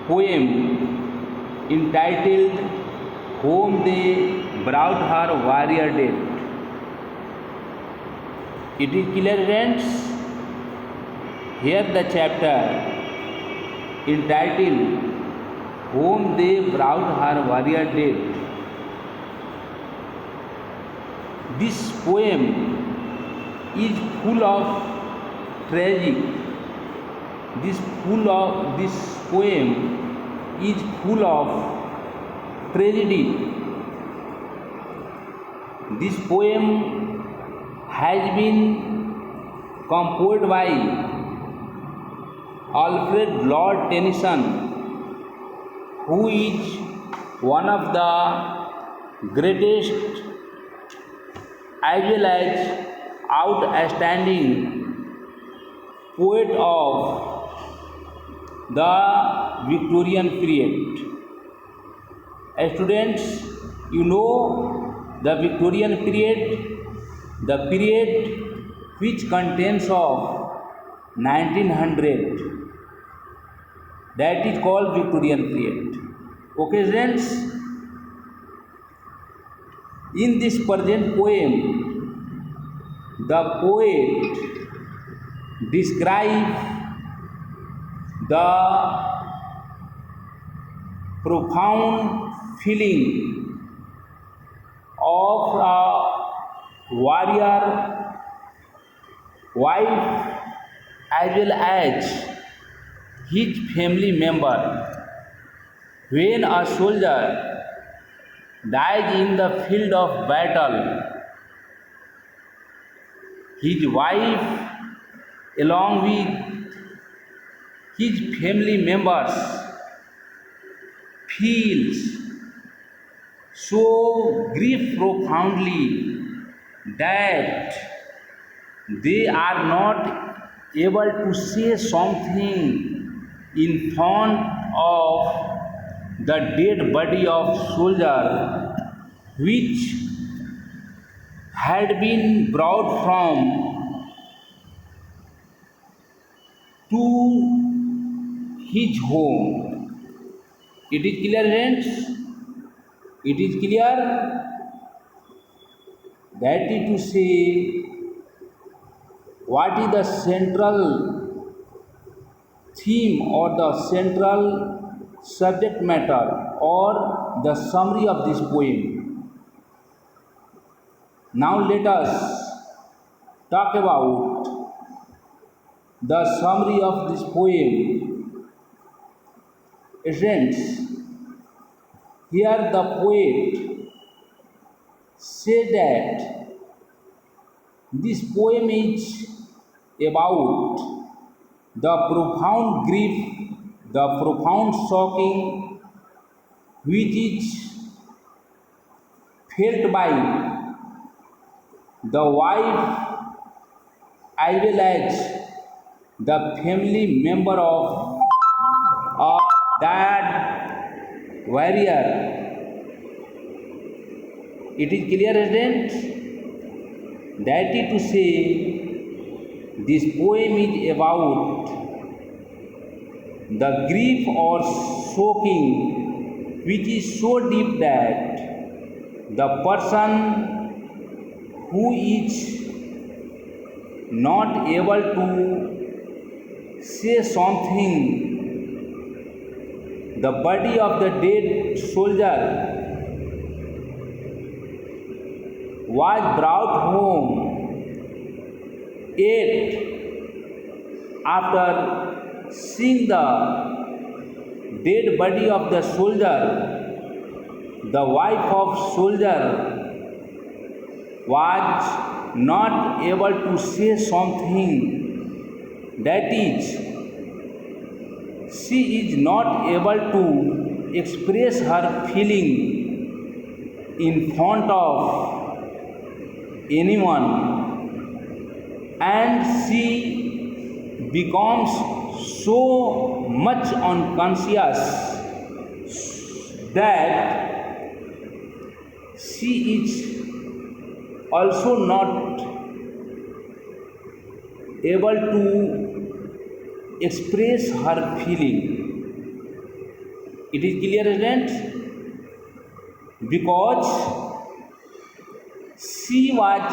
poem entitled Home They Brought Her Warrior Dead. It is clear, friends. Here the chapter entitled Home They Brought Her Warrior Dead. This poem is full of tragic. This poem is full of tragedy. This poem has been composed by Alfred Lord Tennyson, who is one of the greatest as well as outstanding poet of the Victorian period. Students, you know the Victorian period, the period which contains of 1900, that is called Victorian period. Okay, friends, in this present poem, the poet describes the profound feeling of a warrior wife as well as his family member. When a soldier dies in the field of battle, his wife along with his family members feels so grief profoundly that they are not able to say something in front of the dead body of soldier which had been brought from to his home. It is clear, friends? It is clear? That is to say, what is the central theme or the central subject matter or the summary of this poem. Now let us talk about the summary of this poem. Friends, here the poet said that this poem is about the profound grief, the profound shocking which is felt by the wife as well as the family member of a dead warrior. It is clear, students? That is to say, this poem is about the grief or shocking which is so deep that the person who is not able to say something, the body of the dead soldier was brought home, yet after seeing the dead body of the soldier, the wife of soldier was not able to say something. That is, she is not able to express her feeling in front of anyone, and she becomes so much unconscious that she is also not able to express her feeling. It is clear, students? Because she was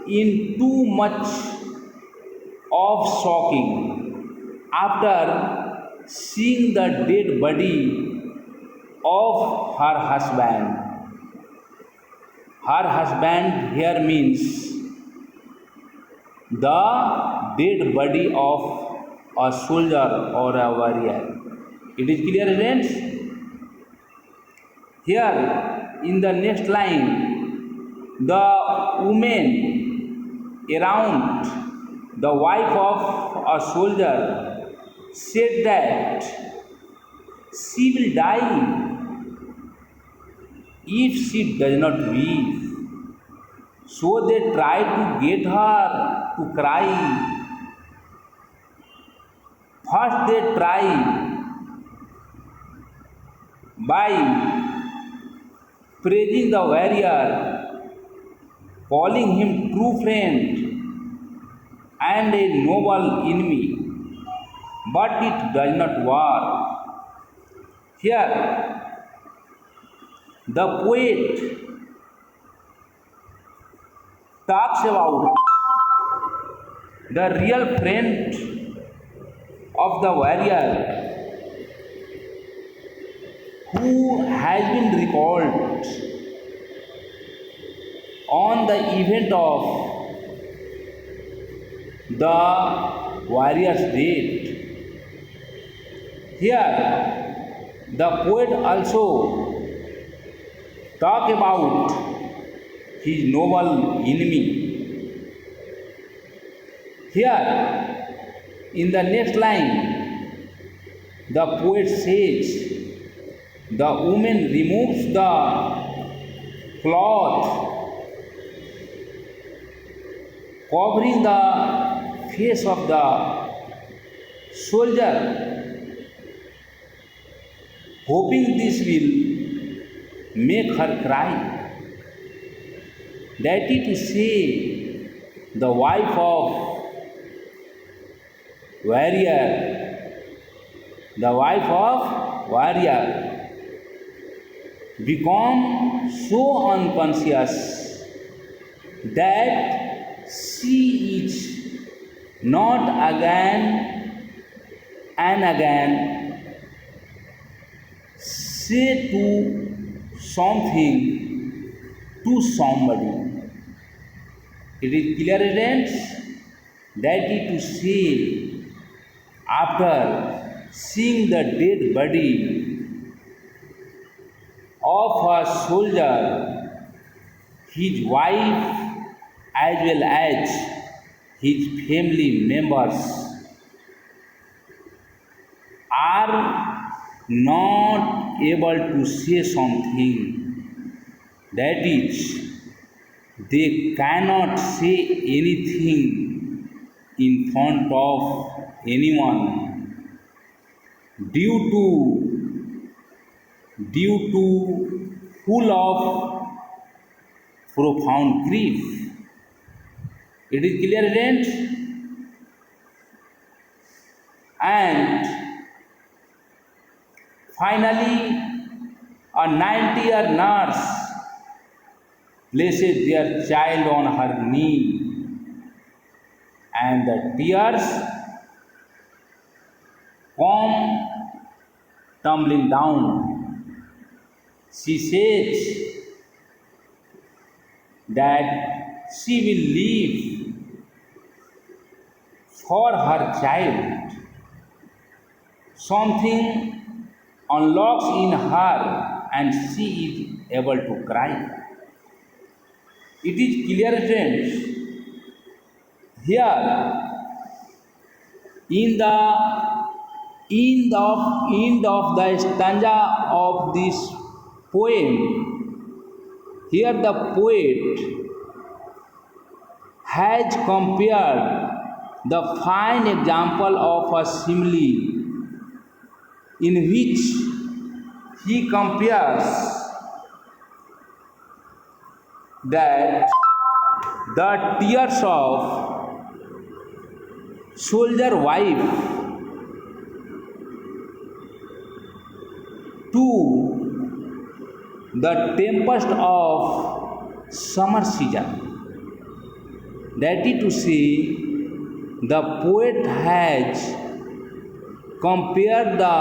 in too much of shocking after seeing the dead body of her husband. Her husband here means the dead body of a soldier or a warrior. It is clear, friends? Here in the next line, the woman around the wife of a soldier said that she will die if she does not weep. So they tried to get her to cry. First they tried by praising the warrior, calling him true friend and a noble enemy, but it does not work. Here, the poet talks about the real friend of the warrior who has been recalled on the event of the warrior's death. Here, the poet also talk about his noble enemy. Here, in the next line, the poet says, the woman removes the cloth covering the face of the soldier, hoping this will make her cry. That is to say, the wife of warrior, become so unconscious that she is not again and again say to something to somebody. It is clear, students? That is to say, after seeing the dead body of a soldier, his wife as well as his family members are not able to say something. That is, they cannot say anything in front of anyone due to full of profound grief. It is clear, friends? And finally, a 90-year nurse places their child on her knee, and the tears come tumbling down. She says that she will live for her child. Something unlocks in her and she is able to cry. It is clear, friends. Here, in the end of the stanza of this poem, here the poet has compared the fine example of a simile in which he compares that the tears of soldier wife to the tempest of summer season. That is to say, the poet has compared the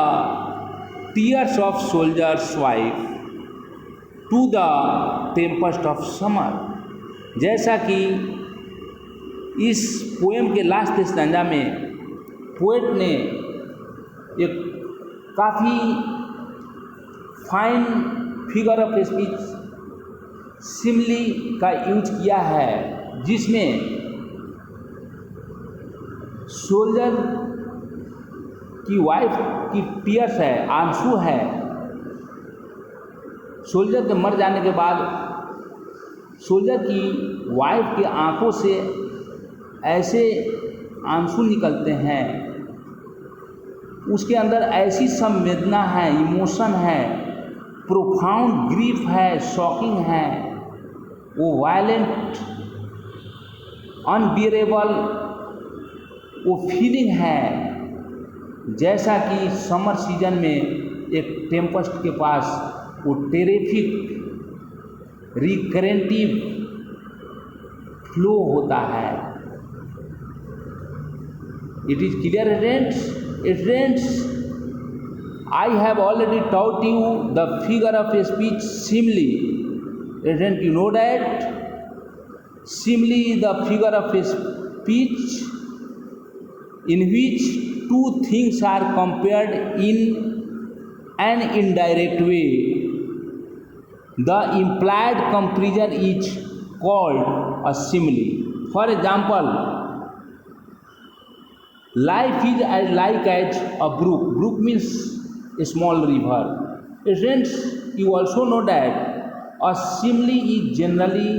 tears of soldier's wife to the tempest of summer. जैसा कि इस poem के last stanza में poet ने एक काफ़ी fine figure of speech simile का use किया है, जिसमें सोल्जर की वाइफ की टीयर्स है, आंसू है। सोल्जर के मर जाने के बाद सोल्जर की वाइफ की आंखों से ऐसे आंसू निकलते हैं, उसके अंदर ऐसी संवेदना है, इमोशन है, प्रोफाउंड ग्रीफ है, शॉकिंग है, वो वायलेंट अनबियरेबल वो फीलिंग है, जैसा कि समर सीजन में एक टेम्पेस्ट के पास वो टेरिफिक रिकरेंटिव फ्लो होता है। It is clear students, I have already taught you the figure of speech simile. Student, you know that simile is the figure of speech in which two things are compared in an indirect way. The implied comparison is called a simile. For example, life is like as a brook. Brook means a small river. Friends, you also know that a simile is generally